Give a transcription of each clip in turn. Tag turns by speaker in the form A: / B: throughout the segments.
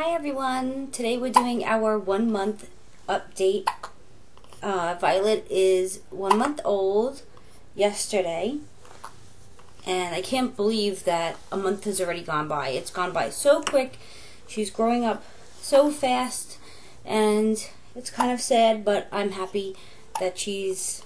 A: Hi everyone, today we're doing our 1 month update. Violet is 1 month old yesterday, and I can't believe that a month has already gone by. It's gone by so quick. She's growing up so fast, and it's kind of sad, but I'm happy that she's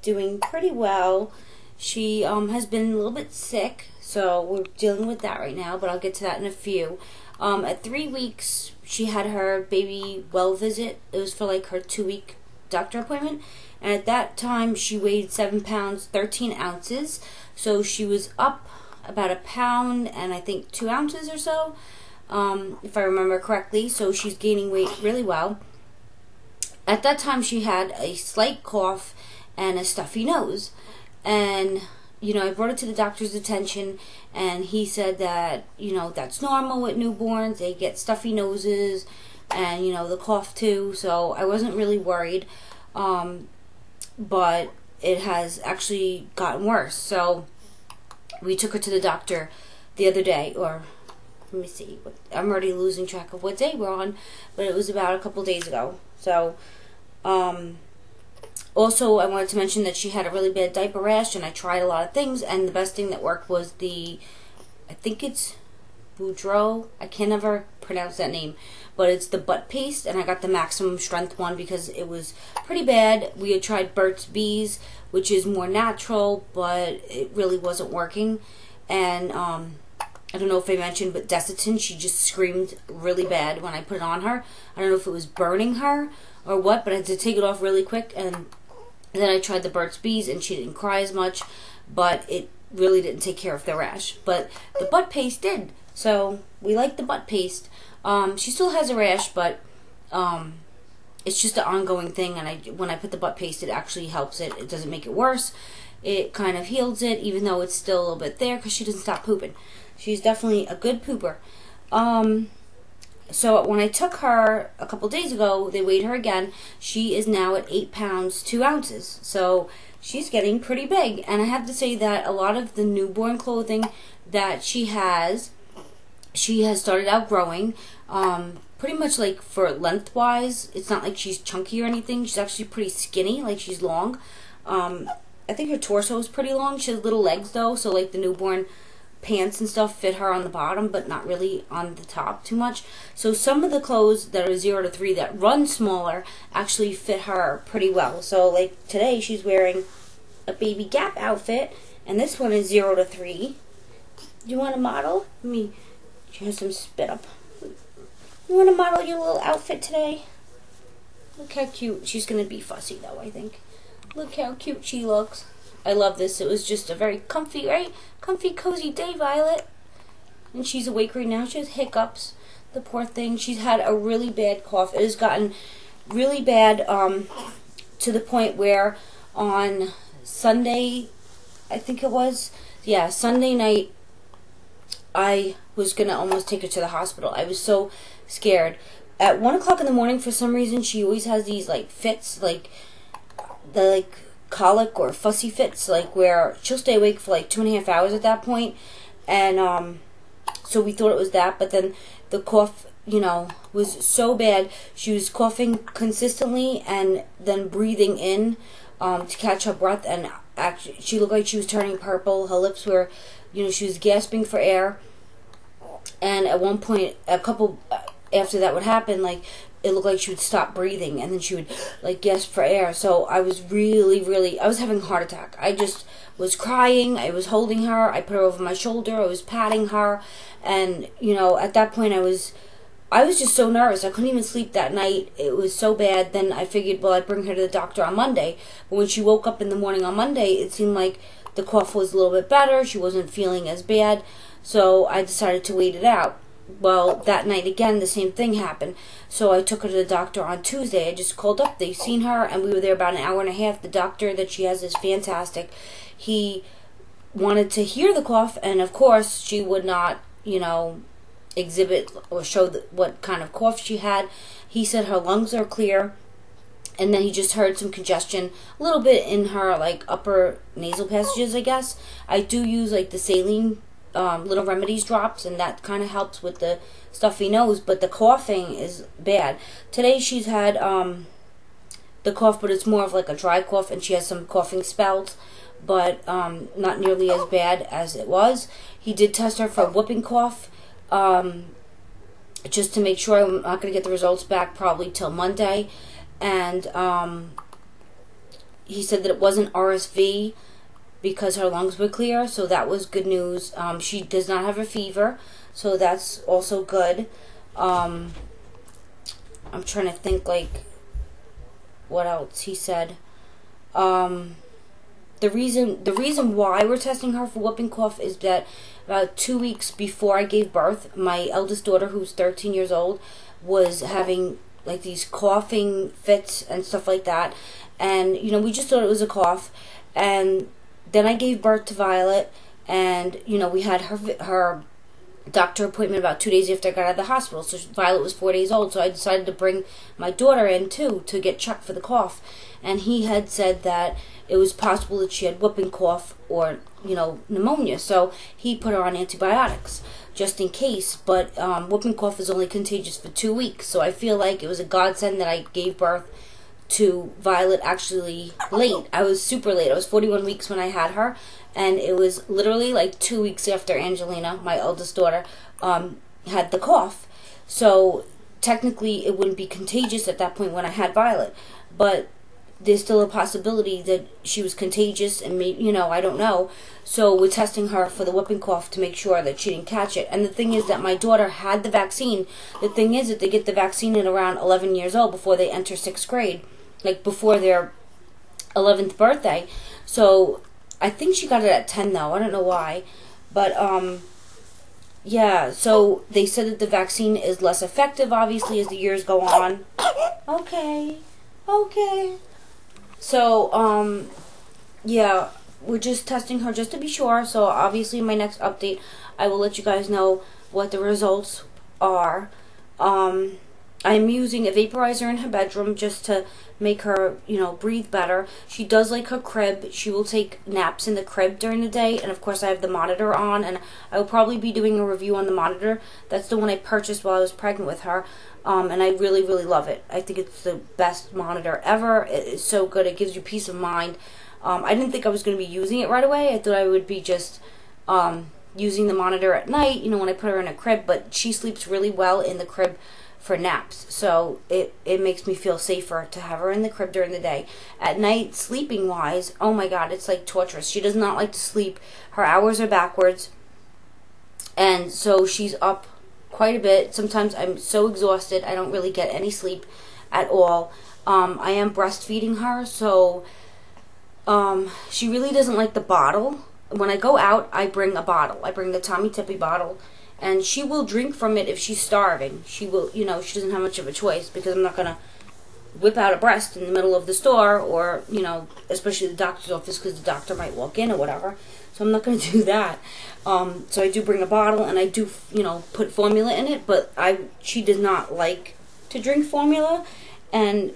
A: doing pretty well. She has been a little bit sick, so we're dealing with that right now, but I'll get to that in a few. At 3 weeks, she had her baby well visit. It was for like her 2-week doctor appointment. And at that time, she weighed 7 pounds, 13 ounces. So she was up about a pound and I think 2 ounces or so, if I remember correctly. So she's gaining weight really well. At that time, she had a slight cough and a stuffy nose. And I brought it to the doctor's attention, and he said that, that's normal with newborns. They get stuffy noses and, the cough too. So I wasn't really worried. But it has actually gotten worse. So we took her to the doctor the other day, or let me see. I'm already losing track of what day we're on, but it was about a couple days ago. So, also, I wanted to mention that she had a really bad diaper rash, and I tried a lot of things, and the best thing that worked was I think it's Boudreaux. I can't ever pronounce that name, but it's the butt paste, and I got the maximum strength one because it was pretty bad. We had tried Burt's Bees, which is more natural, but it really wasn't working. And I don't know if I mentioned, but Desitin, she just screamed really bad when I put it on her. I don't know if it was burning her or what, but I had to take it off really quick. And then I tried the Burt's Bees, and she didn't cry as much, but it really didn't take care of the rash. But the butt paste did, so we like the butt paste. She still has a rash, but it's just an ongoing thing, and when I put the butt paste, it actually helps it. It doesn't make it worse. It kind of heals it, even though it's still a little bit there, because she doesn't stop pooping. She's definitely a good pooper. So when I took her a couple days ago, they weighed her again. She is now at 8 pounds, 2 ounces. So she's getting pretty big. And I have to say that a lot of the newborn clothing that she has started outgrowing. Pretty much like for lengthwise, it's not like she's chunky or anything. She's actually pretty skinny, like she's long. I think her torso is pretty long. She has little legs though, so like the newborn pants and stuff fit her on the bottom, but not really on the top too much. So some of the clothes that are 0 to 3 that run smaller actually fit her pretty well. So like today she's wearing a baby Gap outfit, and this one is 0 to 3. Do you want to model? She has some spit up. You want to model your little outfit today? Look how cute. She's going to be fussy though, I think. Look how cute she looks. I love this. It was just a very comfy, right? Comfy, cozy day, Violet. And she's awake right now. She has hiccups. The poor thing. She's had a really bad cough. It has gotten really bad to the point where on Sunday, I think it was, yeah, Sunday night, I was going to almost take her to the hospital. I was so scared. At 1 o'clock in the morning, for some reason, she always has these, like, fits, like, colic or fussy fits, like where she'll stay awake for like 2.5 hours at that point. And so we thought it was that, but then the cough, was so bad. She was coughing consistently and then breathing in to catch her breath, and actually she looked like she was turning purple. Her lips were, she was gasping for air. And at one point, a couple after that would happen, like it looked like she would stop breathing, and then she would like gasp for air. So I was I was having a heart attack. I just was crying. I was holding her. I put her over my shoulder. I was patting her, and at that point I was just so nervous. I couldn't even sleep that night. It was so bad. Then I figured, well, I'd bring her to the doctor on Monday. But when she woke up in the morning on Monday, it seemed like the cough was a little bit better. She wasn't feeling as bad. So I decided to wait it out. Well, that night again, the same thing happened. So I took her to the doctor on Tuesday. I just called up. They seen her, and we were there about an hour and a half. The doctor that she has is fantastic. He wanted to hear the cough, and of course, she would not, exhibit or show what kind of cough she had. He said her lungs are clear, and then he just heard some congestion, a little bit in her, like, upper nasal passages, I guess. I do use, like, the saline Little Remedies drops, and that kind of helps with the stuffy nose, but the coughing is bad. Today she's had the cough, but it's more of like a dry cough, and she has some coughing spells, but not nearly as bad as it was. He did test her for whooping cough, just to make sure. I'm not going to get the results back probably till Monday, and he said that it wasn't RSV because her lungs were clear, so that was good news. She does not have a fever, so that's also good. I'm trying to think, like, what else he said. The reason why we're testing her for whooping cough is that about 2 weeks before I gave birth, my eldest daughter, who's 13 years old, was having like these coughing fits and stuff like that, and you know, we just thought it was a cough. And then I gave birth to Violet, and you know, we had her doctor appointment about 2 days after I got out of the hospital. So Violet was 4 days old, so I decided to bring my daughter in too to get checked for the cough. And he had said that it was possible that she had whooping cough or, you know, pneumonia. So he put her on antibiotics just in case. But whooping cough is only contagious for 2 weeks. So I feel like it was a godsend that I gave birth to Violet actually late. I was super late. I was 41 weeks when I had her, and it was literally like 2 weeks after Angelina, my eldest daughter, had the cough. So technically it wouldn't be contagious at that point when I had Violet, but there's still a possibility that she was contagious, and maybe, you know, I don't know. So we're testing her for the whooping cough to make sure that she didn't catch it. And the thing is that my daughter had the vaccine. The thing is that they get the vaccine at around 11 years old before they enter 6th grade, like before their 11th birthday. So I think she got it at 10 though. I don't know why. But yeah, so they said that the vaccine is less effective obviously as the years go on. Okay. So yeah, we're just testing her just to be sure. So obviously in my next update I will let you guys know what the results are. I'm using a vaporizer in her bedroom just to make her, you know, breathe better. She does like her crib. She will take naps in the crib during the day, and of course I have the monitor on, and I will probably be doing a review on the monitor. That's the one I purchased while I was pregnant with her, and I really, really love it. I think it's the best monitor ever. It's so good. It gives you peace of mind. I didn't think I was going to be using it right away. I thought I would be just using the monitor at night, you know, when I put her in a crib, but she sleeps really well in the crib for naps, so it makes me feel safer to have her in the crib during the day. At night, sleeping wise, oh my god, it's like torturous. She does not like to sleep. Her hours are backwards, and so she's up quite a bit. Sometimes I'm so exhausted I don't really get any sleep at all. I am breastfeeding her, so she really doesn't like the bottle. When I go out, I bring a bottle. I bring the Tommy Tippy bottle, and she will drink from it if she's starving. She will, you know, she doesn't have much of a choice, because I'm not going to whip out a breast in the middle of the store, or, you know, especially the doctor's office, because the doctor might walk in or whatever. So I'm not going to do that. So I do bring a bottle, and I do, you know, put formula in it, but she does not like to drink formula, and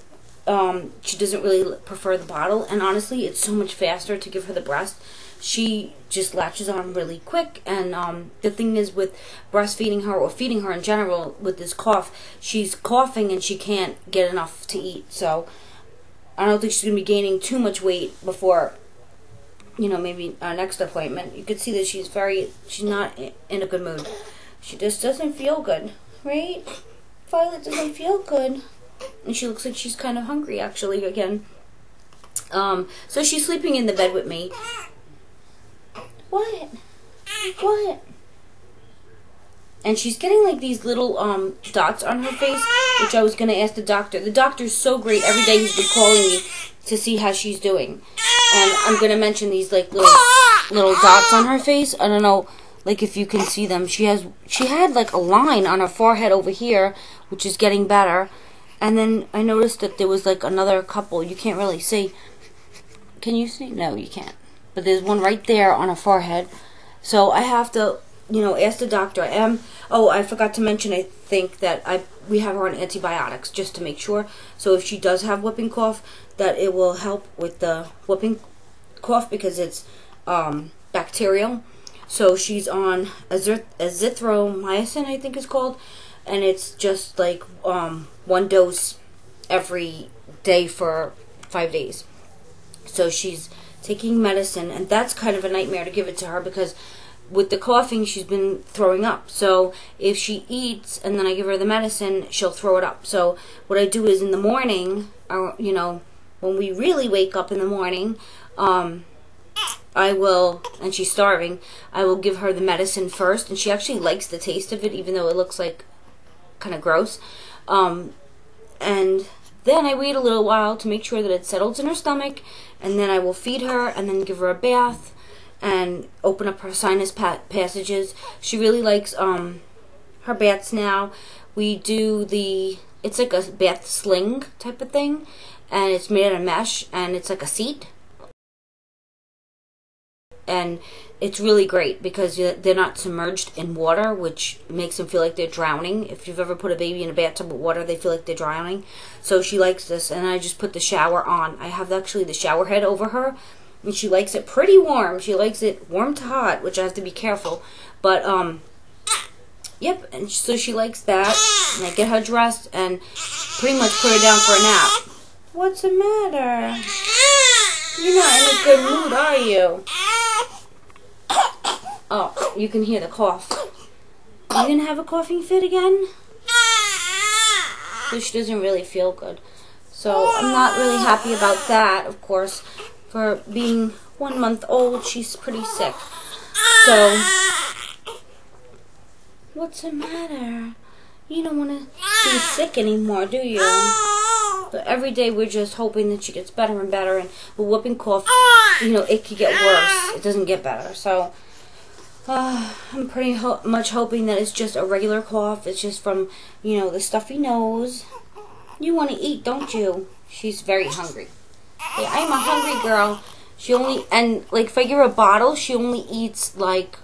A: she doesn't really prefer the bottle. And honestly, it's so much faster to give her the breast. She just latches on really quick, and the thing is with breastfeeding her, or feeding her in general, with this cough, she's coughing and she can't get enough to eat. So I don't think she's going to be gaining too much weight before, you know, maybe our next appointment. You could see that she's not in a good mood. She just doesn't feel good, right? Violet doesn't feel good. And she looks like she's kind of hungry, actually, again. So she's sleeping in the bed with me. What? And she's getting like these little dots on her face, which I was going to ask the doctor. The doctor's so great. Every day he's been calling me to see how she's doing. And I'm going to mention these like little dots on her face. I don't know, like, if you can see them. She had like a line on her forehead over here, which is getting better. And then I noticed that there was like another couple. You can't really see. Can you see? No, you can't. But there's one right there on her forehead. So I have to, you know, ask the doctor. Oh, I forgot to mention, I think, that we have her on antibiotics just to make sure. So if she does have whooping cough, that it will help with the whooping cough, because it's bacterial. So she's on azithromycin, I think it's called, and it's just like 1 dose every day for 5 days. So she's taking medicine, and that's kind of a nightmare to give it to her because with the coughing, she's been throwing up. So if she eats and then I give her the medicine, she'll throw it up. So what I do is in the morning, you know, when we really wake up in the morning, I will, and she's starving, I will give her the medicine first, and she actually likes the taste of it, even though it looks like kind of gross. And then I wait a little while to make sure that it settles in her stomach, and then I will feed her and then give her a bath and open up her sinus passages. She really likes her baths now. We do it's like a bath sling type of thing, and it's made out of mesh, and it's like a seat. And it's really great because they're not submerged in water, which makes them feel like they're drowning. If you've ever put a baby in a bathtub with water, they feel like they're drowning. So she likes this, and I just put the shower on. I have actually the shower head over her, and she likes it pretty warm. She likes it warm to hot, which I have to be careful. But, yep, and so she likes that. And I get her dressed and pretty much put her down for a nap. What's the matter? You're not in a good mood, are you? Oh, you can hear the cough. Are you gonna have a coughing fit again? So she doesn't really feel good. So I'm not really happy about that, of course. For being 1 month old, she's pretty sick. So, what's the matter? You don't want to be sick anymore, do you? So every day we're just hoping that she gets better and better, and with whooping cough, you know, it could get worse. It doesn't get better. So I'm pretty much hoping that it's just a regular cough. It's just from, you know, the stuffy nose. You want to eat, don't you? She's very hungry. Yeah, I'm a hungry girl. She only, and like if I give her a bottle, she only eats like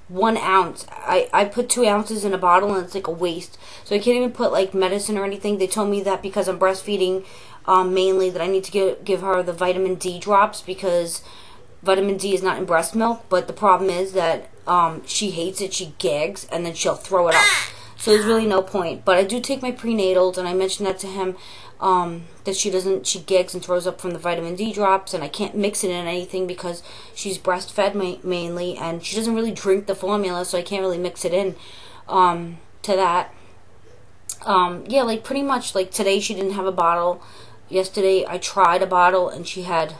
A: 1 ounce. I put 2 ounces in a bottle, and it's like a waste. So I can't even put like medicine or anything. They told me that because I'm breastfeeding, mainly that I need to give her the vitamin D drops because vitamin D is not in breast milk. But the problem is that she hates it. She gags, and then she'll throw it up. So there's really no point. But I do take my prenatals, and I mentioned that to him. That she gags and throws up from the vitamin D drops, and I can't mix it in anything because she's breastfed mainly, and she doesn't really drink the formula, so I can't really mix it in to that. Yeah, like pretty much like today she didn't have a bottle. Yesterday I tried a bottle, and she had,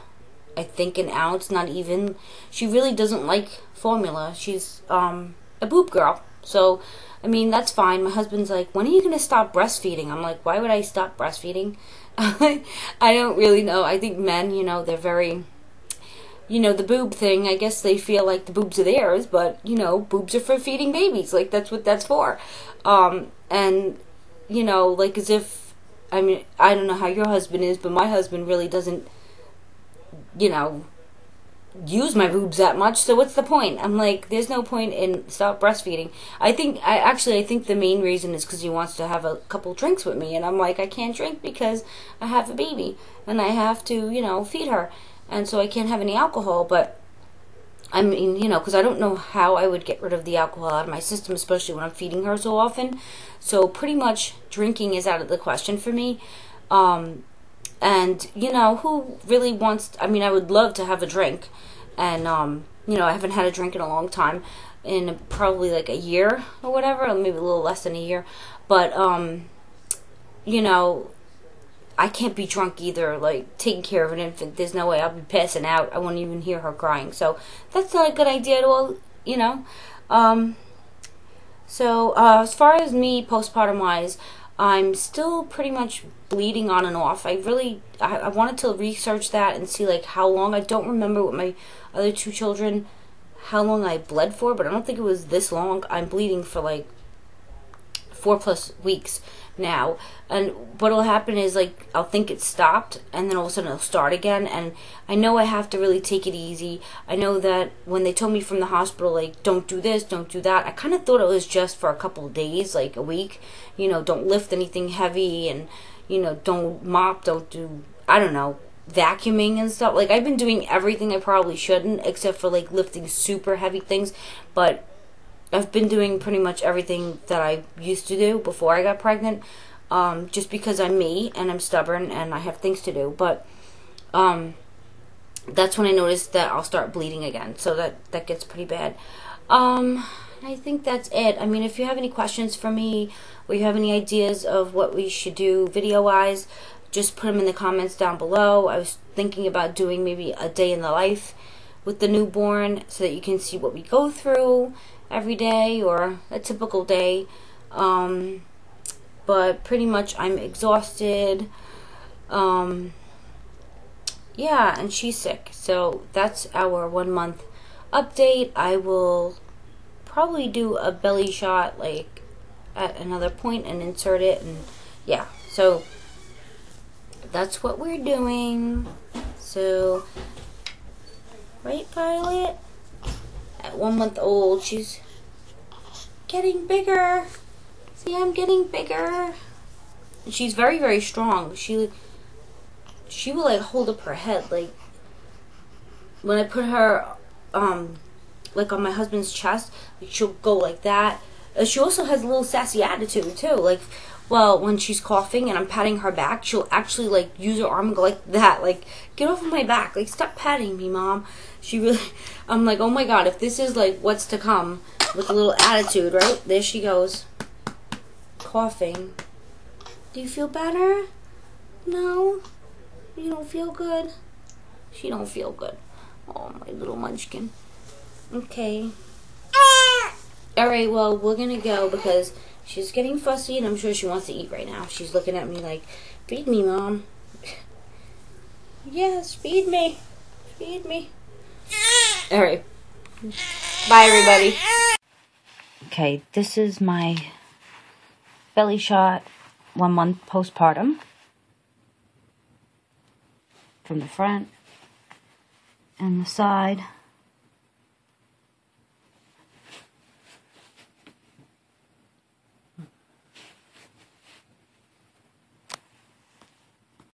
A: I think, 1 ounce, not even. She really doesn't like formula. She's a boob girl. So I mean, that's fine. My husband's like, when are you going to stop breastfeeding? I'm like, why would I stop breastfeeding? I don't really know. I think men, you know, they're very, you know, the boob thing, I guess they feel like the boobs are theirs, but, you know, boobs are for feeding babies. Like, that's what that's for. And, you know, like as if, I mean, I don't know how your husband is, but my husband really doesn't, you know, use my boobs that much, so what's the point? I'm like, there's no point in stop breastfeeding. I think the main reason is because he wants to have a couple drinks with me, and I'm like, I can't drink because I have a baby, and I have to, you know, feed her, and so I can't have any alcohol. But I mean, you know, because I don't know how I would get rid of the alcohol out of my system, especially when I'm feeding her so often. So pretty much drinking is out of the question for me. And, you know, who really wants, I mean, I would love to have a drink. And, you know, I haven't had a drink in a long time, in probably like a year or whatever, or maybe a little less than a year. But, you know, I can't be drunk either, like, taking care of an infant. There's no way I'll be passing out. I won't even hear her crying. So that's not a good idea at all, you know. So, as far as me, postpartum-wise, I'm still pretty much bleeding on and off. I wanted to research that and see like how long. I don't remember with my other 2 children how long I bled for, but I don't think it was this long. I'm bleeding for like 4+ weeks now, and what'll happen is like I'll think it stopped, and then all of a sudden it'll start again. And I know I have to really take it easy. I know that when they told me from the hospital, like, don't do this, don't do that, I kind of thought it was just for a couple of days, like a week, you know, don't lift anything heavy, and, you know, don't mop, don't do, I don't know, vacuuming and stuff. Like, I've been doing everything I probably shouldn't, except for, like, lifting super heavy things. But I've been doing pretty much everything that I used to do before I got pregnant. Just because I'm me, and I'm stubborn, and I have things to do. But, that's when I noticed that I'll start bleeding again. So that gets pretty bad. I think that's it. I mean, if you have any questions for me, or you have any ideas of what we should do video-wise, just put them in the comments down below. I was thinking about doing maybe a day in the life with the newborn, so that you can see what we go through every day, or a typical day. But pretty much I'm exhausted. Yeah, and she's sick. So that's our 1 month update. I will probably do a belly shot like at another point and insert it, and yeah. So that's what we're doing. So, right, Violet? At 1 month old, she's getting bigger. See, I'm getting bigger. And she's very, very strong. She will, like, hold up her head. Like, when I put her, like, on my husband's chest, like, she'll go like that. She also has a little sassy attitude, too. Like, well, when she's coughing and I'm patting her back, she'll actually, like, use her arm and go like that. Like, get off of my back. Like, stop patting me, Mom. She really, I'm like, oh my God, if this is, like, what's to come with a little attitude, right? There she goes. Coughing. Do you feel better? No? You don't feel good? She don't feel good. Oh, my little munchkin. Okay. Alright, well, we're gonna go because she's getting fussy and I'm sure she wants to eat right now. She's looking at me like, feed me, Mom. Yes, feed me. Feed me. Alright. Bye, everybody. Okay, this is my belly shot 1 month postpartum. From the front and the side.